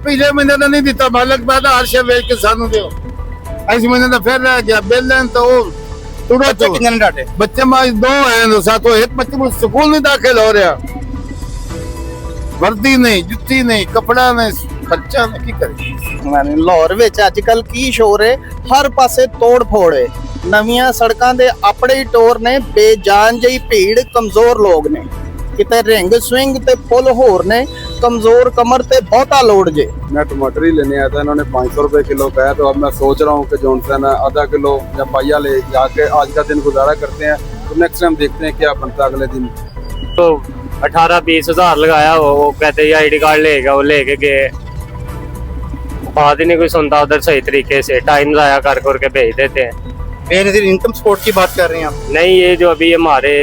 पिछले महीने तो नहीं दिता मालक बाद हर शे वेच के सानू दियो इस महीने तो फिर रह गया बिल तो तुड़ा बच्चे कितने ने डाटे? बच्चे माज दो हैं साथ एक बच्चे को स्कूल नहीं दाखिल हो रहा वर्दी नहीं जुत्ती नहीं कपड़ा नहीं खर्चा नहीं की करे लाहौर विच अजकल की शोर है हर पासे तोड़ फोड़ है नवीं सड़कों के अपने ही टोर ने बेजान जी भीड़ कमजोर लोग ने किते रिंग स्विंग ते पुल होर ने कमजोर कमर ते बहुता लोड जे। मैं टमाटर ही लेने आया था इन्होंने 500 रुपए किलो कहा तो अब मैं सोच रहा हूँ कि जॉनसन आधा किलो या पाइया ले जाके आज का दिन गुजारा करते हैं तो नेक्स्ट टाइम देखते हैं क्या बनता अगले दिन। तो 18-20 हजार लगाया वो कहते आईडी कार्ड लेगा वो लेके गए बात ही नहीं कोई सुनता उधर सही तरीके से टाइम जाया करके भेज देते हैं। बेनजीर इनकम सपोर्ट की बात कर रहे हैं आप? नहीं ये जो अभी हमारे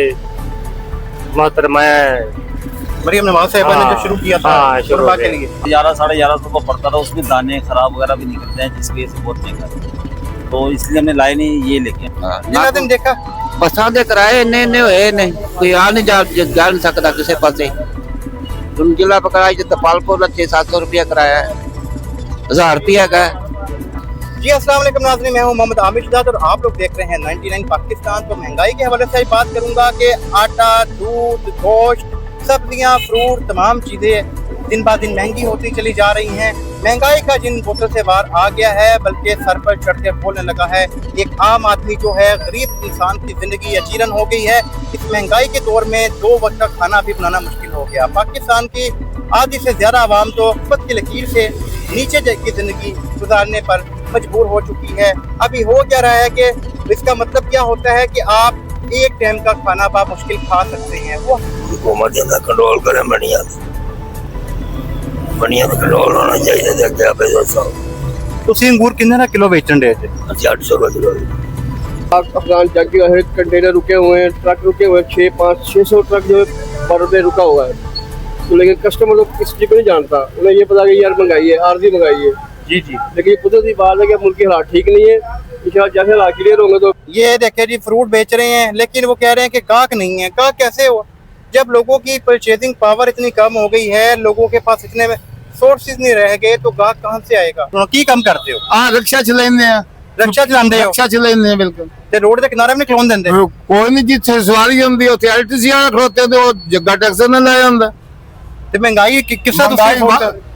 मोहतरमा मरियम नवाज साहिबा ने जो शुरू किया था शुरू के लिए 1100-1150 को पड़ता था उसमें दाने खराब वगैरह भी निकलते हैं जिसकी वजह से बहुत महंगा है तो इसलिए हमने लाए नहीं ये लेके दिन देखा बसा दे कराए इन्ने होए नहीं कोई आ नहीं जा नहीं सकता किसी पासे तुम जिला पकड़ाई जो तपालपुर 600-700 रुपया कराया है 1000 रुपया का। जी अस्सलाम वालेकुम नाज़रीन, मैं हूं मोहम्मद आमिर शहजाद और आप लोग देख रहे हैं 99 पाकिस्तान। तो महंगाई के हवाले से बात करूंगा कि आटा दूध गोश्त सब्जियां फ्रूट तमाम चीज़ें दिन ब दिन महंगी होती चली जा रही हैं। महंगाई का जिन बोतल से बाहर आ गया है बल्कि सर पर चढ़ के बोलने लगा है। एक आम आदमी जो है गरीब इंसान की जिंदगी अजीरन हो गई है। इस महंगाई के दौर में 2 वक्त का खाना भी बनाना मुश्किल हो गया। पाकिस्तान की आधी से ज्यादा आवाम तो खुद की लकीर से नीचे की जिंदगी गुजारने पर मजबूर हो चुकी है। अभी हो क्या रहा है कि इसका मतलब क्या होता है कि आप एक टाइम का खाना आप मुश्किल खा सकते हैं। वो हुकूमत कंट्रोल करे बढ़िया कंट्रोल होना चाहिए। क्या पैसा ਤੁਸੀਂ अंगूर कितने का किलो बेचन रहे थे? 800 का किलो। अफगान जंग के हर कंटेनर रुके हुए हैं, ट्रक रुके हुए हैं, 500-600 ट्रक जो है बॉर्डर पे रुका हुआ है। तो लेकिन कस्टमर लोग किस चीज को नहीं जानता, उन्हें ये पता कि यार महंगाई है आरजी महंगाई है। जी जी, लेकिन ये कुदरती बात है कि मुल्क के हालात ठीक नहीं है। इंशाल्लाह जैसे हालात क्लियर होंगे तो ये देखे जी फ्रूट बेच रहे हैं लेकिन वो कह रहे हैं कि गाहक नहीं है। गाहक कैसे हो जब लोगों की परचेजिंग पावर इतनी कम हो गई है, लोगों के पास इतने सोर्सेज नहीं रह गए तो गाहक कहाँ से आएगा? की कम करते हो? हाँ रिक्शा चलाने रिक्शा चलाते हो? रिक्शा चलाने बिल्कुल ते रोड के किनारे में खलोन देंगे कोई नहीं जिथे सवारी होंदी उत्थे एलटीसी वाला खड़ोते ते ओ जग्गा टैक्स ना लाया हुंदा ते महंगाई किस्सा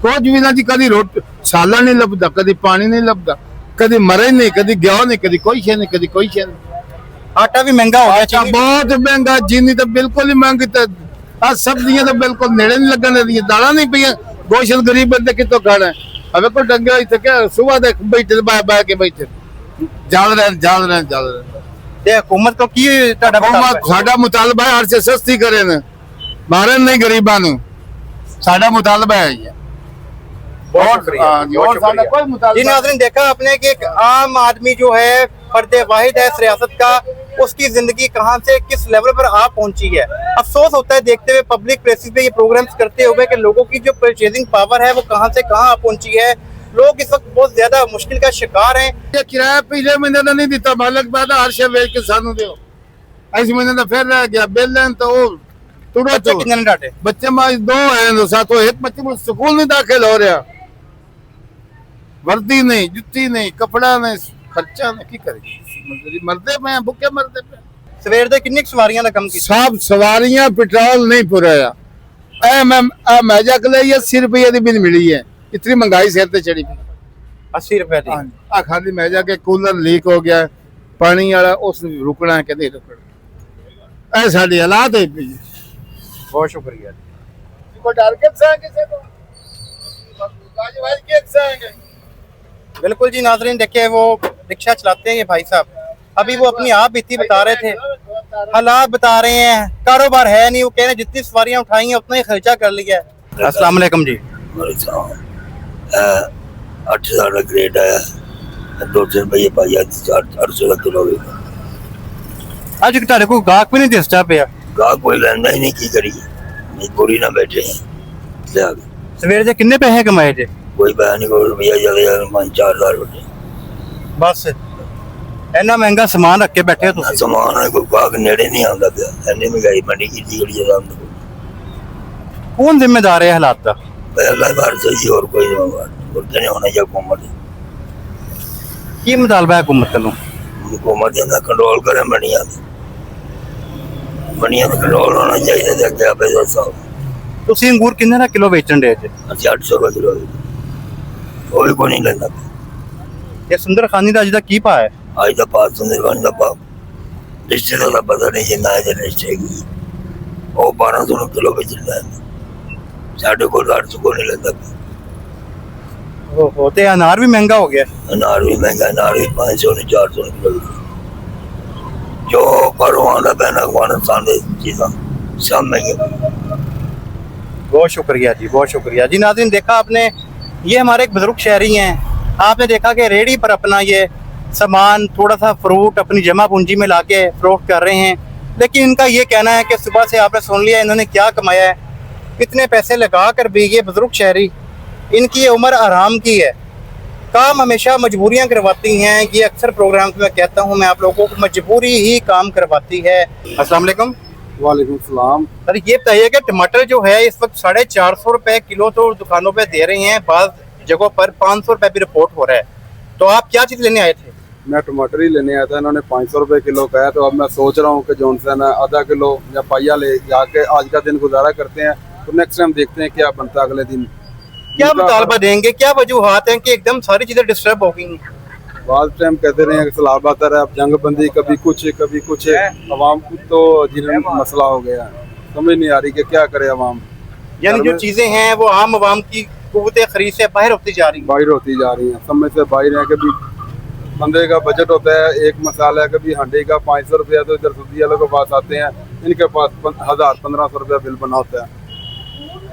कुछ भी ना जी कदी रोटी साला नहीं लभदा कदी पानी नहीं लभदा कदी मरे नहीं कदी गया नहीं कदी कोई शे नहीं कदी कोई शे नहीं। आटा भी महंगा हो गया, बहुत महंगा, चीनी तो बिल्कुल ही महंगी, तो सब्जियां तो बिल्कुल नेड़े नहीं लगन दी, दाला नहीं पई, गोश्त गरीब बंदे कितों खाना है। अब कोई डंगे इत्थे क्या सुबह दे बैठे बाय के बैठे जाल रहे ते हुकूमत को की हुकूमत साडा मुतालबा है हर से सस्ती करे ने मारे नहीं गरीबां नु, साडा मुतालबा है ये। जी नाज़रीन, देखा आपने कि एक आम आदमी जो है फर्दे वाहिद है इस रियासत का, उसकी जिंदगी कहां से किस लेवल पर आ पहुंची है। अफसोस होता है देखते हुए पब्लिक प्लेसेस पे ये प्रोग्राम्स करते हुए कि लोगों की जो परचेजिंग पावर है वो कहां से कहां आ पहुंची है। लोग इस वक्त बहुत ज्यादा मुश्किल का शिकार हैं। किराया पिछले महीने तो नहीं दिता मालक बाद हर शे वेच के सानू दियो इस महीने तो फिर रह गया बिल तो तुड़ा कितने डाटे? बच्चे माज 2 हैं साथ एक बच्चे को स्कूल नहीं दाखिल हो रहा वर्दी नहीं जुत्ती नहीं कपड़ा नहीं खर्चा नहीं की करेगी मरते पे भूखे मरते पे। सवेर दे कितनी सवारियां ना कम की? सब सवारियां पेट्रोल नहीं पुराया ए मैजा के लिए 80 रुपये की बिल मिली है। इतनी महंगाई सिर ते चढ़ी पई 80 रुपए की। आ खाली मैजा के कूलर लीक हो गया पानी वाला उस रुकना है कहते रुकना ऐ साडी हालात है। बहुत शुक्रिया। को डर के किसे को के बिल्कुल जी नाज़रीन, देखिए वो रिक्शा चलाते हैं ये भाई साहब, अभी वो अपनी आप बीती बता रहे थे, हालात बता रहे हैं, कारोबार है नहीं। वो कह रहे हैं जितनी सवारियां उठाई हैं उतना ही खर्चा कर लिया है। अस्सलाम वालेकुम जी। 8,000 का ग्रेड आया 200 रुपये पाइया 400 का किलो। आज तारे को गाहक भी नहीं दिसता पे गाहक कोई लेंदा ही नहीं, की करिए मजबूरी ना बैठे हैं। सवेरे से कितने पैसे कमाए थे? कोई पैसा नहीं, कोई रुपया ज्यादा 5-4,000 रुपये बस इतना महंगा सामान रख के बैठे हो। सामान है कोई गाहक नेड़े नहीं आता पिया, इन्नी महंगाई मंडी की गई है। कौन जिम्मेदार है हालात का? अल्लाह बार से ही और कोई बोलते नहीं होना चाहिए हुकूमत की मुतालबा है हुकूमत का? हुकूमत इन्हें कंट्रोल करे बनिया कंट्रोल होना चाहिए ते अगे आपे दसो ਤੁਸੀਂ ਅੰਗੂਰ ਕਿੰਨੇ ਦਾ ਕਿਲੋ ਵੇਚਣ ਦੇ ਜੇ? अच्छा 800 रुपये किलो वो भी कोई नहीं लेना ਇਹ ਸੁੰਦਰ ਖਾਨੀ ਦਾ ਅੱਜ ਦਾ ਕੀ ਭਾਅ ਹੈ? आज का पास सुंदर खान का पाप लिस्टे का पता नहीं जिन्ना है लिस्टे की वो 1200 किलो बेचना है साढ़े को 800 को नहीं लेता ਓਹੋ ਤੇ ਅਨਾਰ ਵੀ ਮਹਿੰਗਾ ਹੋ ਗਿਆ। अनार भी महंगा अनार भी 500 ने 400 किलो जो परवाना पहना खाना सामने चीज़ा सब महंगे बहुत शुक्रिया जी, बहुत शुक्रिया जी। नाज़रीन देखा आपने, ये हमारे एक बुजुर्ग शहरी हैं। आपने देखा कि रेडी पर अपना ये सामान थोड़ा सा फ्रूट अपनी जमा पूंजी में लाके फरोख्त कर रहे हैं, लेकिन इनका ये कहना है कि सुबह से आपने सुन लिया इन्होंने क्या कमाया है, कितने पैसे लगा कर भी ये बुजुर्ग शहरी, इनकी ये उम्र आराम की है। काम हमेशा मजबूरियां करवाती हैं। ये अक्सर प्रोग्राम में कहता हूँ मैं आप लोगों को, मजबूरी ही काम करवाती है। अस्सलाम वालेकुम। वालेकुम सलाम। सर ये बताइए कि टमाटर जो है इस वक्त 450 रुपए किलो तो दुकानों पे दे रहे हैं, बाद जगहों पर 500 रुपए भी रिपोर्ट हो रहा है, तो आप क्या चीज लेने आए थे? मैं टमाटर ही लेने आया था, इन्होंने 500 रुपये किलो कहा, तो अब मैं सोच रहा हूँ कि जॉनसन आधा किलो या पाइया ले जाके आज का दिन गुजारा करते हैं, तो नेक्स्ट टाइम देखते हैं क्या बनता है अगले दिन। क्या मुतालबा देंगे, क्या वजूहात हैं कि एकदम सारी चीजें डिस्टर्ब हो गई हैं? बाद टाइम कहते रहे हैं कि सलाब आता रहा, अब जंगबंदी कभी कुछ अवाम को तो जिन्हें मसला हो गया है, समझ नहीं आ रही कि क्या करे अवाम। यानी जो चीजें हैं वो आम आवाम की कुव्वत खरीद से बाहर होती जा रही हैं, समझ से बाहर है। कभी बंदे का बजट होता है एक मसाला है, कभी हंडी का 500 रुपया, तो इधर सब्जी वालों के पास आते हैं, इनके पास 1000-1500 रुपया बिल बना होता है।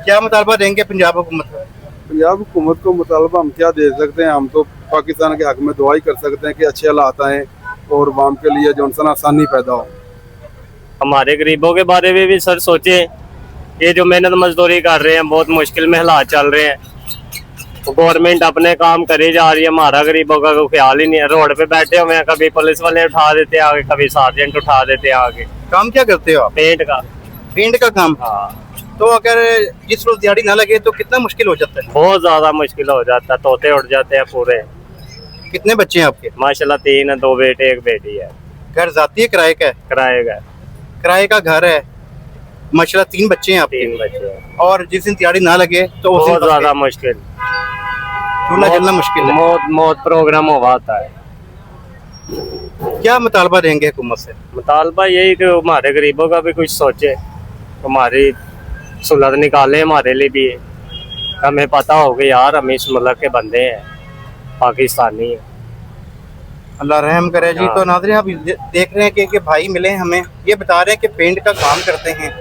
क्या मुतालबा देंगे पंजाब हुकूमत को? पंजाब हुकूमत को मुतालबा हम क्या दे सकते हैं, हम तो पाकिस्तान के हक में दुआ ही कर सकते हैं कि अच्छे हालात आए और अवाम के लिए जॉनसन आसानी पैदा हो। हमारे गरीबों के बारे में भी सर सोचे, ये जो मेहनत मजदूरी कर रहे हैं बहुत मुश्किल में हालात चल रहे हैं, तो गवर्नमेंट अपने काम करे जा रही है, हमारा गरीबों का कोई ख्याल ही नहीं है। रोड पे बैठे हुए हैं, कभी पुलिस वाले उठा देते हैं आगे, कभी सार्जेंट उठा देते हैं आगे। काम क्या करते हो आप? पेंट का काम। हाँ, तो अगर जिस रोज दिहाड़ी ना लगे तो कितना मुश्किल हो जाता है? बहुत ज्यादा मुश्किल हो जाता है, तोते उड़ जाते हैं पूरे। कितने बच्चे हैं आपके? माशाल्लाह 3 है, 2 बेटे 1 बेटी है। घर जाती है किराए का है? किराए का घर है, माशाल्लाह 3 बच्चे हैं आपके? 3 बच्चे हैं। और जिस दिन दिहाड़ी ना लगे तो उस दिन बहुत ज्यादा मुश्किल, चूल्हा जलना मुश्किल है। मौत प्रोग्राम हो आता है। क्या मुतालबा देंगे हुकूमत से? मुतालबा यही कि हमारे गरीबों का भी कुछ सोचे, हमारी सुलह निकाले हमारे लिए भी। हमें पता हो कि यार हम इस मुल्क के बंदे हैं, पाकिस्तानी है। अल्लाह रहम करे जी। तो नाज़रीन आप देख रहे हैं कि भाई मिले हमें, ये बता रहे हैं कि पेंट का काम करते हैं,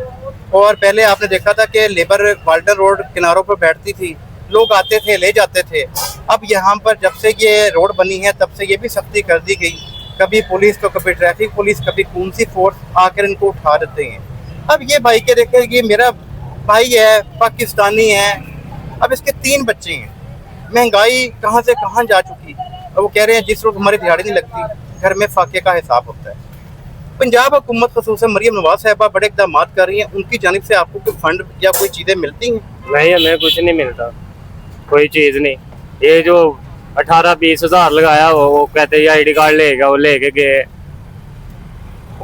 और पहले आपने देखा था कि लेबर वाल्टन रोड किनारों पर बैठती थी, लोग आते थे ले जाते थे। अब यहाँ पर जब से ये रोड बनी है तब से ये भी सख्ती कर दी गई, कभी पुलिस तो कभी ट्रैफिक पुलिस, कभी कौन सी फोर्स आकर इनको उठा देते हैं। अब ये भाई के देखे, ये मेरा भाई है, पाकिस्तानी है, अब इसके 3 बच्चे हैं, महंगाई कहाँ से कहाँ जा चुकी। अब वो कह रहे हैं जिस रोज हमारी दिहाड़ी नहीं लगती घर में फाके का हिसाब होता है। पंजाब हुकूमत खसूसन मरियम नवाज साहिबा बड़े इक़दाम कर रही हैं, उनकी जानिब से आपको कोई फंड या कोई चीज़ें मिलती हैं? नहीं, हमें कुछ नहीं मिलता, कोई चीज़ नहीं। ये जो 18-20 हज़ार लगाया वो कहते हैं ID कार्ड लेगा, वो लेके गए,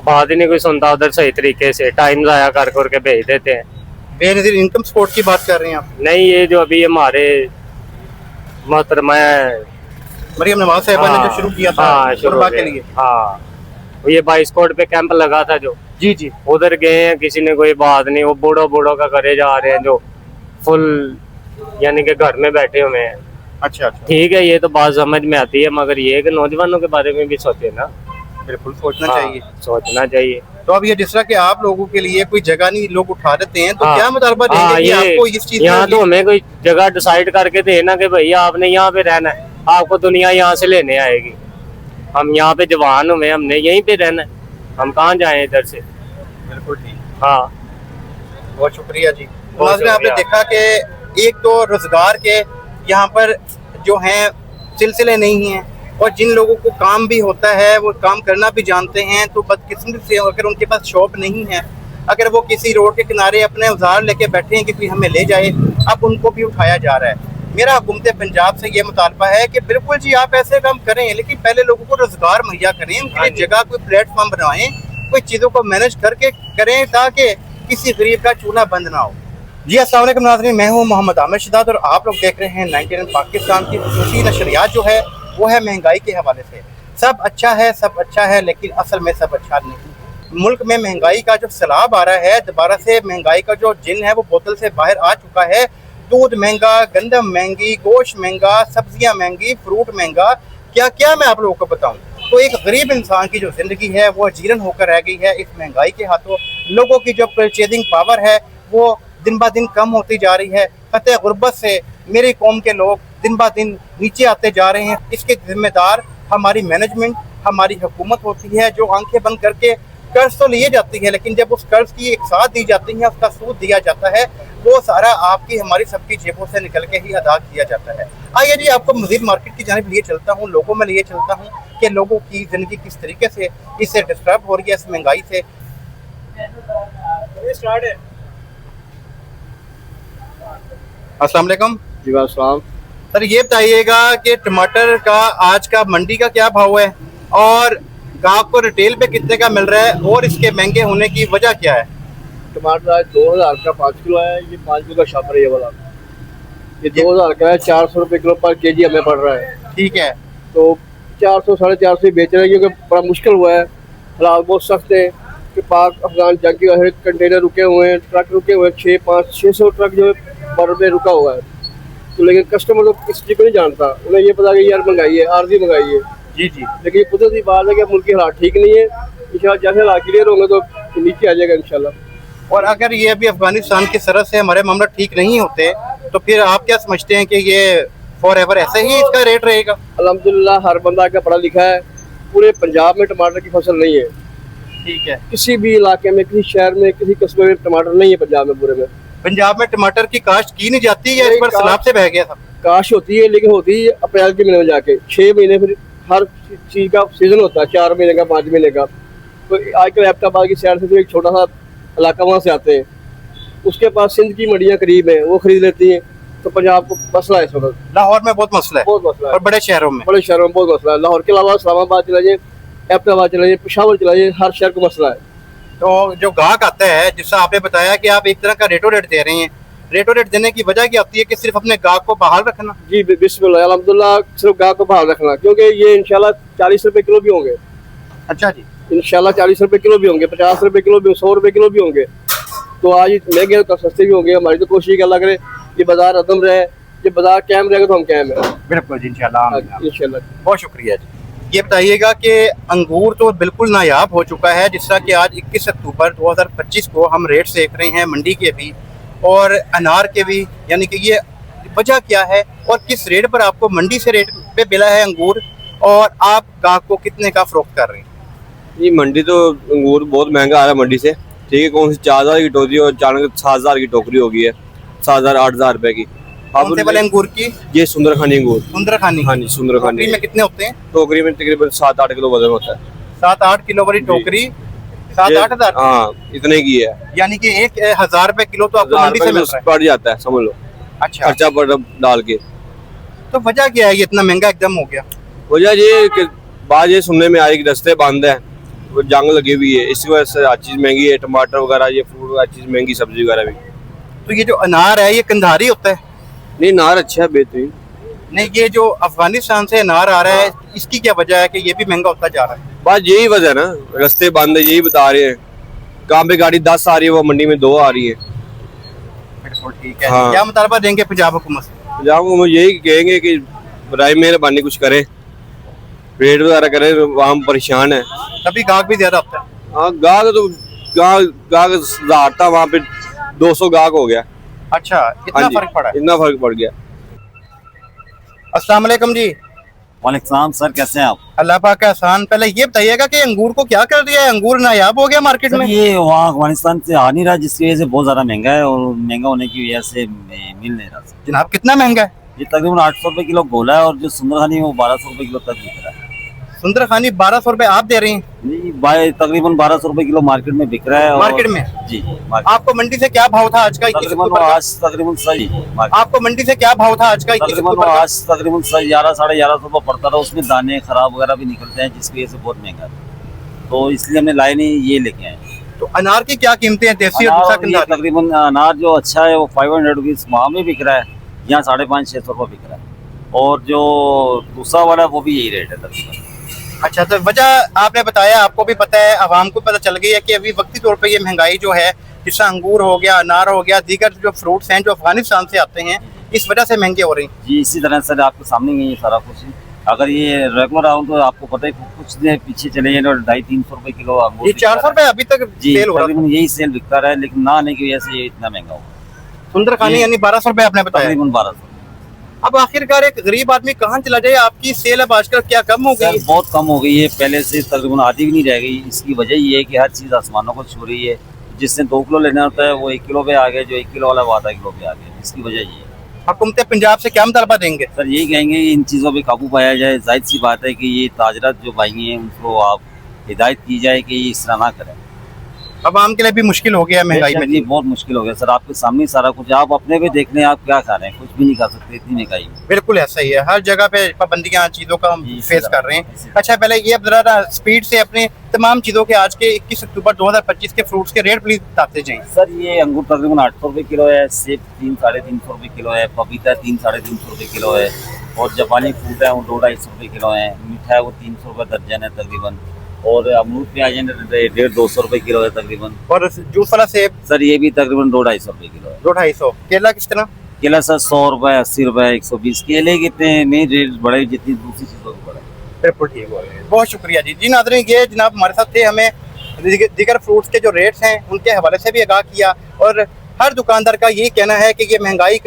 बात ही नहीं कोई सुनता उधर सही तरीके से, टाइम ज़ाया कर करके भेज देते हैं। बेनज़ीर इनकम सपोर्ट की बात कर रहे हैं आप? नहीं, ये जो अभी हमारे मोहतरमा मरियम नवाज साहिबा ने जो शुरू किया था शुरुआत के लिए, हाँ, ये 22 कोट पे कैंप लगा था जो, जी उधर गए हैं, किसी ने कोई बात नहीं, वो बूढ़ों का करे जा रहे हैं जो फुल यानी कि घर में बैठे हुए हैं। अच्छा, ठीक है, ये तो बात समझ में आती है, मगर ये कि नौजवानों के बारे में भी सोचे ना। बिल्कुल सोचना चाहिए। तो अब ये जिस तरह के आप लोगों के लिए कोई जगह नहीं लोग उठा देते हैं, तो क्या मुतालबा देंगे कि आपको इस चीज यहाँ तो हमें कोई जगह डिसाइड करके देना कि भैया आपने यहाँ पे रहना है, आपको दुनिया यहाँ से लेने आएगी, हम यहाँ पे जवान हुए, हमने यहीं पे रहना है, हम कहाँ जाएं इधर से। बिल्कुल ठीक। हाँ, बहुत शुक्रिया जी। आपने देखा कि एक तो रोजगार के यहाँ पर जो हैं सिलसिले नहीं हैं, और जिन लोगों को काम भी होता है वो काम करना भी जानते हैं, तो बदकिस्मती से अगर उनके पास शॉप नहीं है, अगर वो किसी रोड के किनारे अपने औजार लेके बैठे हैं कि कोई हमें ले जाए, अब उनको भी उठाया जा रहा है। मेरा हुकूमत पंजाब से ये मुतालबा है कि बिल्कुल जी आप ऐसे काम करें, लेकिन पहले लोगों को रोजगार मुहैया करें, उनके लिए जगह कोई प्लेटफॉर्म बनवाएं, कोई चीज़ों को मैनेज करके करें ताकि किसी गरीब का चूल्हा बंद ना हो। जी अस्सलाम वालेकुम नाज़रीन, मैं हूँ मोहम्मद आमिर शिदात और आप लोग देख रहे हैं 99 पाकिस्तान की खुसूसी नशरियात जो है वो है महंगाई के हवाले से। सब अच्छा है, लेकिन असल में सब अच्छा नहीं। मुल्क में महंगाई का जो सैलाब आ रहा है, दोबारा से महंगाई का जो जिन है वो बोतल से बाहर आ चुका है। दूध महंगा, गंदम महंगी, गोश्त महंगा, सब्जियां महंगी, फ्रूट महंगा, क्या क्या मैं आप लोगों को बताऊं। तो एक गरीब इंसान की जो ज़िंदगी है वो अजीरन होकर रह गई है इस महंगाई के हाथों। लोगों की जो परचेजिंग पावर है वो दिन ब दिन कम होती जा रही है। खतरे गुर्बत से मेरी कौम के लोग दिन ब दिन नीचे आते जा रहे हैं। इसके जिम्मेदार हमारी मैनेजमेंट, हमारी हुकूमत होती है जो आंखें बंद करके कर्ज तो लिए जाती है, लेकिन जब उस कर्ज की एक साथ दी जाती है, उसका सूद दिया जाता है, वो सारा आपकी हमारी सबकी जेबों से निकल के ही अदा किया जाता है। आइए जी आपको मज़ीद मार्केट की जानिब लिए चलता हूँ, लोगों में लिए चलता हूँ कि लोगों की ज़िंदगी किस तरीके से इससे डिस्टर्ब हो रही है, इस महंगाई से। स्टार्ट है। अस्सलाम वालेकुम। जी वालेकुम। सर ये बताइएगा कि टमाटर का आज का मंडी का क्या भाव है और गाहक को रिटेल पे कितने का मिल रहा है और इसके महंगे होने की वजह क्या है? टमाटर आज 2000 का 5 किलो है, ये 5 किलो का शापर है ये वाला, ये 2000 का है, 400 रुपये किलो पर केजी हमें पड़ रहा है। ठीक है, तो 400 450 बेच रहे हैं क्योंकि बड़ा मुश्किल हुआ है, हालात बहुत सख्त है कि पाक अफगान जंग के हर कंटेनर रुके हुए हैं, ट्रक रुके हुए हैं, 600 ट्रक जो है बॉर्डर पे रुका हुआ है। तो लेकिन कस्टमर तो किस चीज़ को नहीं जानता, उन्हें ये पता कि यार महंगाई है, आर्जी महंगाई है। जी जी, लेकिन ये कुदरती बात है कि मुल्क के हालात ठीक नहीं है, इंशाल्लाह जैसे हालात क्लियर होंगे तो नीचे आ जाएगा इंशाल्लाह। और अगर ये अभी अफगानिस्तान की सरहद से हमारे मामला ठीक नहीं होते तो फिर आप क्या समझते हैं कि ये फॉर एवर ऐसे ही इसका रेट रहेगा? अल्हम्दुलिल्लाह हर बंदा का पढ़ा लिखा है, पूरे पंजाब में टमाटर की फसल नहीं है। ठीक है, किसी भी इलाके में, किसी शहर में, किसी कस्बे में टमाटर नहीं है पंजाब में पूरे में। पंजाब में टमाटर की काश्त की नहीं जाती है, इस पर सैलाब से बह गया था। काश होती है, लेकिन होती है अप्रैल के महीने में जाके, 6 महीने फिर हर चीज़ का सीजन होता है, 4 महीने का, 5 महीने का। तो आजकल एबटाबाद की शहर से तो एक छोटा सा इलाका वहाँ से आते हैं, उसके पास सिंध की मंडियाँ करीब हैं, वो खरीद लेती हैं। तो पंजाब को मसला है इस वक्त, लाहौर में बहुत मसला है, बहुत मसला है, और बड़े शहरों में बहुत मसला है। लाहौर के अलावा इस्लामाबाद चला जाए, एबटाबाद चला जाए, पेशावर चला जाए, हर शहर को मसला है। तो जो गाहक आता है, जिससे आपने बताया कि आप एक तरह का रेटो रेट दे रहे हैं, रेटो रेट देने की वजह क्या होती है कि सिर्फ अपने गाहक को बहाल रखना? जी बिस्मिल्लाह अल्हम्दुलिल्लाह, सिर्फ गाहक को बहाल रखना, क्योंकि ये इंशाल्लाह 40 रुपए किलो भी होंगे। अच्छा जी, इंशाल्लाह 40 रुपए किलो भी होंगे, 50 रुपए किलो भी, 100 रुपए किलो भी होंगे। तो आज महंगे तो सस्ते भी होंगे। हमारी तो कोशिश अल्लाह करे ये बाजार अदम रहे, ये बाजार कायम रहेगा तो हम कायम है। बिल्कुल जी, इंशाल्लाह। बहुत शुक्रिया जी। ये बताइएगा कि अंगूर तो बिल्कुल नायाब हो चुका है, जिस तरह कि आज 21 अक्टूबर 2025 को हम रेट देख रहे हैं मंडी के भी और अनार के भी, यानी कि ये वजह क्या है और किस रेट पर आपको मंडी से रेट पे मिला है अंगूर, और आप गाहक को कितने का फरोख्त कर रहे हैं? ये मंडी तो अंगूर बहुत महंगा आ रहा है मंडी से, ठीक है। कौन सी 4000 की टोकरी और अचानक 7000 की टोकरी हो गई है, 7000 8000 रुपए की। कौन से वाले अंगूर की? ये सुंदरखानी अंगूर। सुंदरखानी? हाँ जी, सुंदरखानी। टोकरी में कितने होते हैं? टोकरी में तकरीबन 7-8 किलो वजन होता है। 7-8 किलो वाली टोकरी 7-8 हज़ार? हाँ, इतने की है, यानी कि 1000 रुपए किलो तो आपको मंडी से मिल रहा है। पड़ जाता है, समझ लो। अच्छा, खर्चा पर डाल के। तो वजह क्या है ये इतना महंगा एकदम हो गया? वजह ये कि बात ये सुनने में आ रही कि रास्ते बंद है, वो जंग लगी हुई है, इसी वजह से हर चीज़ महंगी है, टमाटर वगैरह, ये फ्रूट, हर चीज़ महंगी, सब्जी वगैरह भी। तो ये जो अनार है ये कंधारी होता है? नहीं, नार अच्छा है, बेहतरीन। नहीं, ये जो अफगानिस्तान से अनार आ रहा है इसकी क्या वजह है कि ये भी महंगा होता जा रहा है? बात यही वजह है ना, रास्ते बंद है, यही बता रहे हैं। कहाँ पे गाड़ी 10 आ रही है वो मंडी में 2 आ रही है। बिल्कुल ठीक है। हाँ। क्या मुतालबा देंगे पंजाब हुकूमत से? पंजाब को यही कहेंगे कि बराए मेहरबानी कुछ करें, रेट वगैरह करें, वहाँ परेशान है। तभी गाहक भी ज्यादा होता है। हाँ, गाहक 1000 था, वहाँ पे 200 गाहक हो गया। अच्छा, इतना फर्क पड़ा है? इतना फर्क पड़ गया। अस्सलाम वालेकुम जी। वालेकुम सर, कैसे हैं आप? अल्लाह पाक का एहसान। पहले ये बताइएगा कि अंगूर को क्या कर दिया है, अंगूर नायाब हो गया मार्केट में? ये वहाँ अफगानिस्तान से आ नहीं रहा, जिसकी वजह से बहुत ज्यादा महंगा है, और महंगा होने की वजह से मिल नहीं रहा। जनाब कितना महंगा है? ये तकरीबन 800 रुपए किलो गोला है, और जो सुंदरखानी है वो 1200 रुपए किलो तक बिक रहा है। सुंदरखानी 1200 रुपए आप दे रही हैं नहीं भाई, तकरीबन 1200 रुपए किलो मार्केट में बिक रहा है। और मार्केट में? जी मार्केट आपको मंडी से क्या भाव था आज का? 21 तकरीबन अक्टूबर का? आज तकरीबन सही मार्केट आपको मंडी से क्या भाव था आज का? 21 तकरीबन अक्टूबर का? आज तकरीबन 11 साढ़े 1100 रुपये पड़ता रहा। उसमें दाने खराब वगैरह भी निकलते हैं, जिसकी वजह से बहुत महंगा है। तो इसलिए हमने लाए नहीं, ये लेके आए। तो अनार की क्या कीमतें हैं, देसी और दूसरा अनार ये कंधारी? तकरीबन अनार जो अच्छा है वो 500 रुपीज वहाँ में बिक रहा है, यहाँ 550-600 रुपये बिक रहा है। और जो दूसरा वाला है वो भी यही रेट है तकरीबन। अच्छा, तो वजह आपने बताया, आपको भी पता है, आवाम को पता चल गई है कि अभी वक्ती तौर पे ये महंगाई जो है, जैसे अंगूर हो गया, अनार हो गया, दीगर जो फ्रूट्स हैं जो अफगानिस्तान से आते हैं, इस वजह से महंगे हो रही हैं। जी इसी तरह सर आपके सामने ही है ये सारा कुछ। अगर ये रेगुलर आऊँ तो आपको पता है कुछ दिन पीछे चले जाए तो 250-300 रुपये किलो अंगूर ये बिकता 400 रुपए अभी तक जी सेल हो रहा तकरीबन यही सेल बिकता रहा है, लेकिन ना आने की वजह से ये इतना महंगा हुआ। सुंदरखानी ये- यानी 1200 रुपए आपने बताया। तकरीबन 1200। अब आखिरकार एक गरीब आदमी कहाँ चला जाए? आपकी सेल अब आजकल क्या कम हो गई? सर बहुत कम हो गई है, पहले से तकरीबन आधी भी नहीं रह गई। इसकी वजह ये है कि हर चीज़ आसमानों को छू रही है। जिसने 2 किलो लेना होता है वो 1 किलो पे आ गया, जो 1 किलो वाला वो आधा किलो पे आ गया। इसकी वजह ये है। हुकूमत पंजाब से क्या मुतालबा देंगे? सर यही कहेंगे कि इन चीज़ों पे काबू पाया जाए। जाहिर सी बात है कि ये ताजरत जो भाई हैं उनको आप हिदायत की जाए कि ये इस तरह ना करें। अब आम के लिए भी मुश्किल हो गया है महंगाई में। ये बहुत मुश्किल हो गया सर, आपके सामने सारा कुछ। आप अपने पे देख लें, आप क्या खा रहे हैं, कुछ भी नहीं खा सकते, इतनी महंगाई है। बिल्कुल ऐसा ही है, हर जगह पे पाबंदियां चीजों का हम जी, फेस सर। कर रहे हैं। अच्छा, पहले ये अब जरा ना स्पीड से अपने तमाम चीजों के आज के 21 अक्टूबर 2025 के फ्रूट्स के रेट प्लीज बताते जाएं। सर ये अंगूर तकरीबन 800 रुपये किलो है, सेब 300-350 रुपये किलो है, पपीता 300-350 रुपये किलो है, और जापानी फ्रूट है वो 200-250 रुपये किलो है, मीठा है वो 300 रुपये दर्जन है तकरीबन, और अमरूद पे आ जाए 150-200 रुपये किलो है तकरीबन। और जूस वाला सेब सर ये भी तकरीबन 200-250 रुपये किलो है। 200-250। केला किस तरह? केला सर 100 रुपये, 80 रुपये, 120। केले कितने नहीं रेट बढ़े जितनी दूसरी चीज़ों के बढ़े। बिल्कुल ठीक हो रहे हैं, बहुत शुक्रिया जी। जी नाज़रीन, ये जनाब हमारे साथ थे, हमें दीगर फ्रूट्स के जो रेट्स हैं उनके हवाले से भी आगाह किया। और हर दुकानदार का यही कहना है कि ये महंगाई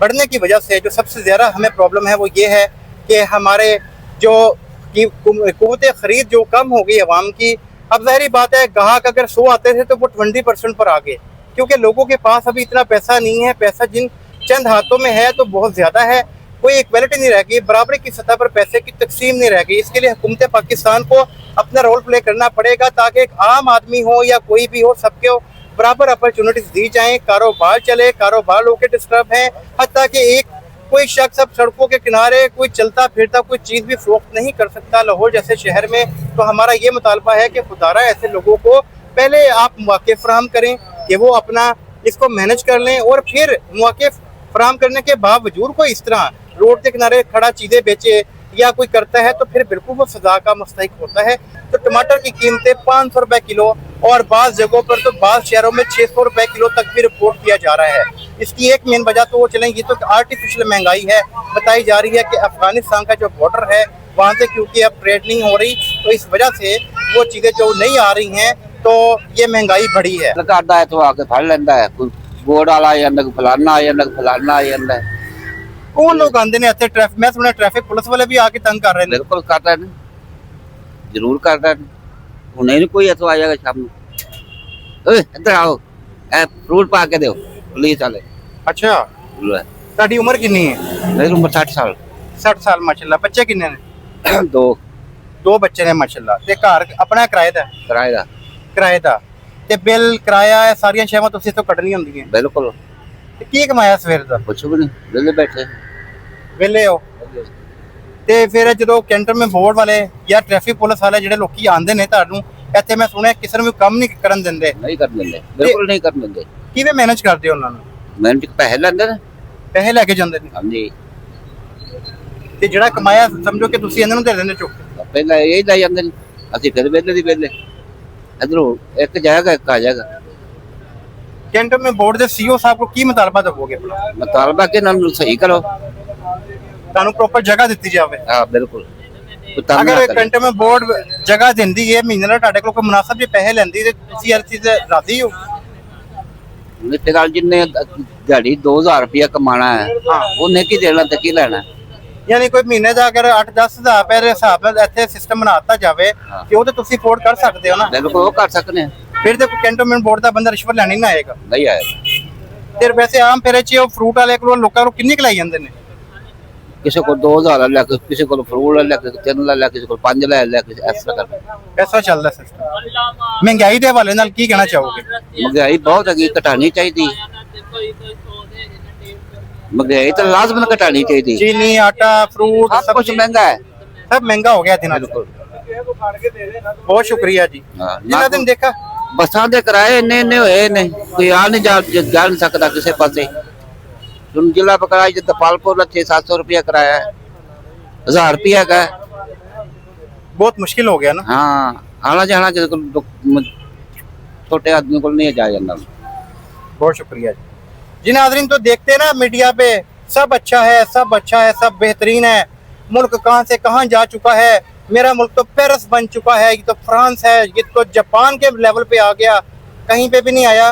बढ़ने की वजह से जो सबसे ज़्यादा हमें प्रॉब्लम है वो ये है कि हमारे जो क़ुव्वत ख़रीद जो कम हो गई अवाम की। अब ज़ाहिर बात है, ग्राहक अगर 100 आते थे तो वो 20% पर आ गए, क्योंकि लोगों के पास अभी इतना पैसा नहीं है। पैसा जिन चंद हाथों में है तो बहुत ज़्यादा है, कोई इक्वलिटी नहीं रह गई, बराबरी की सतह पर पैसे की तकसीम नहीं रह गई। इसके लिए हुकूमत पाकिस्तान को अपना रोल प्ले करना पड़ेगा, ताकि एक आम आदमी हो या कोई भी हो, सबके बराबर अपॉर्चुनिटीज दी जाएं, कारोबार चले। कारोबार लोग के डिस्टर्ब हैं, हत्ता कि एक कोई शख्स अब सड़कों के किनारे कोई चलता फिरता कोई चीज़ भी फरोख्त नहीं कर सकता लाहौर जैसे शहर में। तो हमारा ये मुतालबा है कि खुदारा ऐसे लोगों को पहले आप मौके फराहम करें कि वो अपना इसको मैनेज कर लें, और फिर मौके फराहम करने के बावजूद कोई इस तरह रोड के किनारे खड़ा चीज़ें बेचे या कोई करता है तो फिर बिल्कुल वो सजा का मुस्तहिक होता है। तो टमाटर की कीमतें 500 रुपये किलो, और बाज़ जगहों पर तो बाज़ शहरों में 600 रुपये किलो तक भी रिपोर्ट किया जा रहा है। इसकी एक मेन वजह तो वो चलेंगी तो आर्टिफिशियल महंगाई है। बताई जा रही है कि अफगानिस्तान का जो बॉर्डर है वहाँ से क्योंकि अब ट्रेड नहीं हो रही, तो इस वजह से वो चीज़ें जो नहीं आ रही हैं तो ये महंगाई बढ़ी है। करता है तो आके फड़ लेंदा है, कोई बोर्ड वाला आ जाता, कोई फलाना आ जाता, फलाना आ जाता है। कौन लोग आते हैं इतने? ट्रैफिक, मैं सुना ट्रैफिक पुलिस वाले भी आके तंग कर रहे हैं। बिल्कुल करता है, जरूर करता है। उन्हें नहीं कोई ऐसा आ जाएगा शाम में, ओए इधर आओ, ए फ्रूट पा के दो, पुलिस वाले। अच्छा, ਤੁਹਾਡੀ उम्र कितनी है? मेरी उम्र 60 साल। 60 साल माशाल्लाह। बच्चे कितने ने? 2 बच्चे ने माशाल्लाह। ते घर अपना किराए दा? किराए दा। ते बिल किराया सारियां शैवां तुसीं तो कटनियां हुंदियां। बिल्कुल। ते की कमाया सवेर दा? कुछ भी नहीं, वेले बैठे वेले हो ते फिर ਜਦੋਂ ਕੈਂਟਨਮੈਂਟ ਬੋਰਡ ਵਾਲੇ ਜਾਂ ਟ੍ਰੈਫਿਕ ਪੁਲਿਸ ਵਾਲੇ ਜਿਹੜੇ ਲੋਕੀ ਆਂਦੇ ਨੇ ਤੁਹਾਨੂੰ ਇੱਥੇ, ਮੈਂ ਸੁਣਿਆ ਕਿਸੇ ਨੂੰ ਵੀ ਕੰਮ ਨਹੀਂ ਕਰਨ ਦਿੰਦੇ। नहीं कर देंगे, बिल्कुल नहीं कर देंगे। ਕਿਵੇਂ ਮੈਨੇਜ ਕਰਦੇ ਹੋ ਉਹਨਾਂ ਨੂੰ? मैंने तो पैसे लेंदे ने। ਪੈਸੇ ਲੈ ਕੇ ਜਾਂਦੇ ਨੇ हाँ जी, ਤੇ ਜਿਹੜਾ ਕਮਾਇਆ ਸਮਝੋ ਕਿ ਤੁਸੀਂ ਇਹਨਾਂ ਨੂੰ ਦੇ ਦਿੰਦੇ ਚੁੱਕ ਕੇ। पहले यही ले जाते हैं, असि फिर वेले दी वेले इधरों एक जाएगा एक आ जाएगा। ਕੈਂਟਨਮੈਂਟ ਬੋਰਡ ਦੇ ਸੀਓ ਸਾਹਿਬ को ਕੀ ਮੁਤਾਲਬਾ ਦਵੋਗੇ? मुतालबा के नाम सही करो। ਤੁਹਾਨੂੰ ਪ੍ਰੋਪਰ ਜਗ੍ਹਾ ਦਿੱਤੀ ਜਾਵੇ। हाँ बिल्कुल। उतारना अगर करे। ਕੈਂਟਨਮੈਂਟ ਬੋਰਡ ਜਗ੍ਹਾ ਦਿੰਦੀ ਹੈ, ਮਹੀਨੇ ਦਾ ਤੁਹਾਡੇ ਕੋਲ ਕੋਈ ਮੁਨਾਸਬ ਜੇ ਪੈਸੇ ਲੈਂਦੀ ਤੇ ਤੁਸੀਂ ਹਰ ਚੀਜ਼ ਤੇ ਰਾਜ਼ੀ ਹੋ? फिलहाल जिन्ने दिहाड़ी 2000 रुपया कमाना है, उन्हें की देना तो की लेना। ਯਾਨੀ ਕੋਈ ਮਹੀਨੇ ਦਾ ਅਗਰ 8-10 ਹਜ਼ਾਰ ਰੁਪਏ ਦੇ ਹਿਸਾਬ ਨਾਲ ਇੱਥੇ ਸਿਸਟਮ ਬਣਾਤਾ ਜਾਵੇ ਕਿ ਉਹ ਤੇ ਤੁਸੀਂ ਅਫੋਰਡ ਕਰ ਸਕਦੇ ਹੋ ਨਾ। बिल्कुल वो कर सकते हैं, ਫਿਰ ਤੇ ਕੈਂਟਨਮੈਂਟ ਬੋਰਡ ਦਾ ਬੰਦਾ ਰਿਸ਼ਵਤ ਲੈਣੀ ਨਾ ਆਏਗਾ। नहीं आएगा। ਤੇ ਵੈਸੇ ਆਮ ਫੇਰੇ 'ਚ ਉਹ ਫਰੂਟ ਵਾਲੇ ਕੋਲ ਲੋਕਾਂ ਨੂੰ ਕਿੰਨੀ ਕਲਾਈ ਜਾਂਦੇ ਨੇ? ਕਿਸੇ ਕੋਲ 2000 ਲੈ ਕੇ, ਕਿਸੇ ਕੋਲ ਫਰੂਟ ਲੈ ਕੇ 3 ਲੈ, ਕਿਸੇ ਕੋਲ 5 ਲੈ ਕੇ ਇਸ ਤਰ੍ਹਾਂ ਕਰ। ਐਸਾ ਚੱਲਦਾ ਸਿਸਟਮ। ਮਹਿੰਗਾਈ ਦੇ ਹਵਾਲੇ ਨਾਲ ਕੀ ਕਹਿਣਾ ਚਾਹੋਗੇ? ਮਹਿੰਗਾਈ ਬਹੁਤ ਹੈਗੀ, ਘਟਾਣੀ ਚਾਹੀਦੀ। ਮਹਿੰਗਾਈ ਤਾਂ ਲਾਜ਼ਮਨ ਘਟਾਣੀ ਚਾਹੀਦੀ। चीनी आटा फ्रूट सब कुछ महंगा है। सब महंगा हो गया दिनों दिन। बहुत शुक्रिया जी। हाँ, जिन्ना दिन देखा ਬੱਸਾਂ ਦੇ ਕਿਰਾਏ ਇੰਨੇ ਹੋਏ ਨੇ, ਕੋਈ ਆ ਨਹੀਂ ਜਾ ਨਹੀਂ ਸਕਦਾ ਕਿਸੇ ਪਾਸੇ। ਹੁਣ ਜ਼ਿਲ੍ਹਾ ਬਕਰਾਜ ਜਿੱਦਾਂ ਪਾਲਪੁਰ ਦਾ 600-700 रुपया किराया है, 1000 रुपया का है। बहुत मुश्किल हो गया ना। हाँ, आना जाना किसी को छोटे आदमी को नहीं जाया जाना। बहुत शुक्रिया जी। जी नाज़रीन, तो देखते हैं ना मीडिया पे सब अच्छा है, सब अच्छा है, सब बेहतरीन है। मुल्क कहाँ से कहाँ जा चुका है। मेरा मुल्क तो पेरिस बन चुका है, ये तो फ्रांस है, ये तो जापान के लेवल पे आ गया। कहीं पे भी नहीं आया,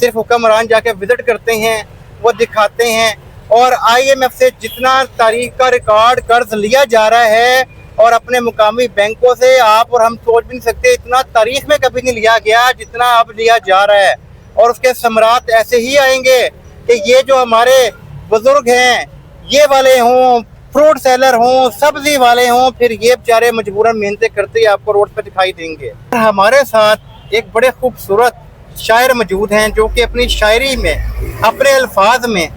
सिर्फ हुक्मरान जाके विजिट करते हैं, वो दिखाते हैं। और IMF से जितना तारीख का रिकॉर्ड कर्ज लिया जा रहा है और अपने मुकामी बैंकों से, आप और हम सोच भी नहीं सकते इतना तारीख में कभी नहीं लिया गया जितना अब लिया जा रहा है। और उसके समरात ऐसे ही आएंगे कि ये जो हमारे बुजुर्ग हैं, ये वाले हों, फ्रूट सेलर हों, सब्जी वाले हों, फिर ये बेचारे मजबूरन मेहनतें करते ही आपको रोड पर दिखाई देंगे। हमारे साथ एक बड़े खूबसूरत शायर मौजूद हैं जो कि अपनी शायरी में, अपने अल्फाज में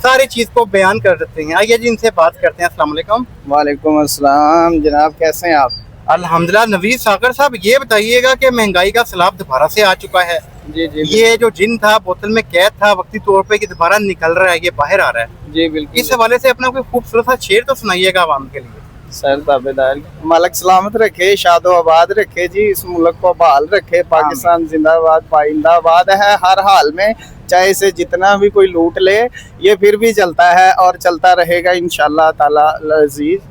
सारी चीज़ को बयान कर देते हैं। आइए जी इनसे बात करते हैं। अस्सलाम वालेकुम। वालेकुम अस्सलाम जनाब, कैसे हैं आप? अल्हम्दुलिल्लाह। नवीद सागर साहब, ये बताइएगा कि महंगाई का सैलाब दोबारा से आ चुका है। जी जी ये जो जिन था, बोतल में कैद था वक्ती तौर पे, कि दोबारा निकल रहा है, ये बाहर आ रहा है। जी बिल्कुल। इस हवाले से अपना कोई खूबसूरत सा शेर तो सुनाइएगा आवाम के लिए। सर ताबेदार, मालक सलामत रखे, शादो आबाद रखे जी, इस मुल्क को बहाल रखे। पाकिस्तान जिंदाबाद, पाइंदाबाद है हर हाल में, चाहे इसे जितना भी कोई लूट ले, ये फिर भी चलता है और चलता रहेगा इंशाअल्लाह ताला अज़ीज़।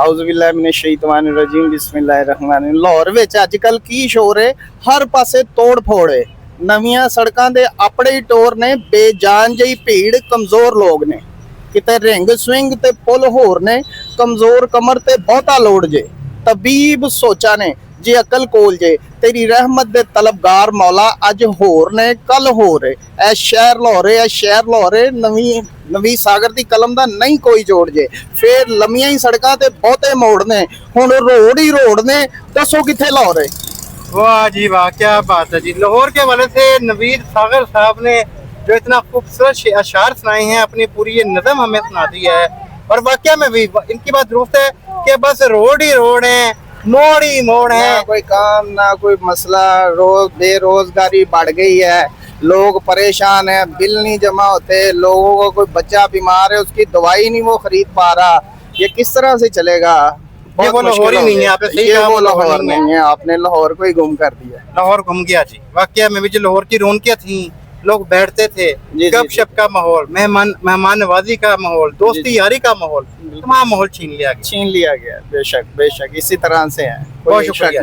औज़ुबिल्लाहि मिनश शैतानिर रजीम, बिस्मिल्लाहिर रहमानिर रहीम। लाहौर विच अजकल की शोर है, हर पासे तोड़ फोड़ है। नवीਆਂ सड़कों ਦੇ ਆਪਣੇ ਹੀ ਟੋਰ ਨੇ, ਬੇਜਾਨ ਜਿਹੀ ਭੀੜ, ਕਮਜ਼ੋਰ ਲੋਕ ਨੇ, ਕਿਤੇ ਰਿੰਗ ਸਵਿੰਗ ਤੇ ਪੁਲ ਹੋਰ ਨੇ, ਕਮਜ਼ੋਰ ਕਮਰ ਤੇ ਬਹੁਤਾ ਲੋੜ ਜੇ। ਤਬੀਬ ਸੋਚਾ ਨੇ ਜੇ ਅਕਲ ਕੋਲ ਜੇ, ਤੇਰੀ ਰਹਿਮਤ ਦੇ ਤਲਬਗਾਰ ਮੌਲਾ ਅੱਜ ਹੋਰ ਨੇ ਕੱਲ ਹੋਰ ਏ। ਐ ਸ਼ਹਿਰ ਲਾਹੌਰੇ, ਐ ਸ਼ਹਿਰ ਲਾਹੌਰੇ, ਨਵੀਂ ਸਾਗਰ ਦੀ ਕਲਮ ਦਾ ਨਹੀਂ ਕੋਈ ਜੋੜ ਜੇ। ਫੇਰ ਲੰਮੀਆਂ ਹੀ ਸੜਕਾਂ ਤੇ ਬਹੁਤੇ ਮੋੜ ਨੇ, ਹੁਣ ਰੋਡ ਹੀ ਰੋਡ ਨੇ, ਦੱਸੋ ਕਿੱਥੇ ਲਾਹੌਰੇ। वाह जी वाह, क्या बात है जी। लाहौर के हवाले से नवीद सागर साहब ने जो इतना खूबसूरत अशार सुनाए हैं, अपनी पूरी ये नज़म हमें सुना दी है। और वाकया में भी इनकी बात दुरुस्त है कि बस रोड ही रोड है, मोड़ ही मोड़ है, ना कोई काम ना कोई मसला। बेरोजगारी बढ़ गई है, लोग परेशान है, बिल नहीं जमा होते, लोगों को कोई बच्चा बीमार है, उसकी दवाई नहीं वो खरीद पा रहा। ये किस तरह से चलेगा? ये वो लाहौर ही नहीं है, आपने सही कहा, वो लाहौर नहीं है, आपने लाहौर को ही गुम कर दिया। लाहौर घूम गया जी। वाकया में भी जो लाहौर की रौनकें थी, लोग बैठते थे, गपशप का माहौल, मेहमान नवाजी का माहौल, दोस्ती यारी का माहौल, तमाम माहौल छीन लिया गया। बेशक बेशक इसी तरह से है। बहुत शुक्रिया।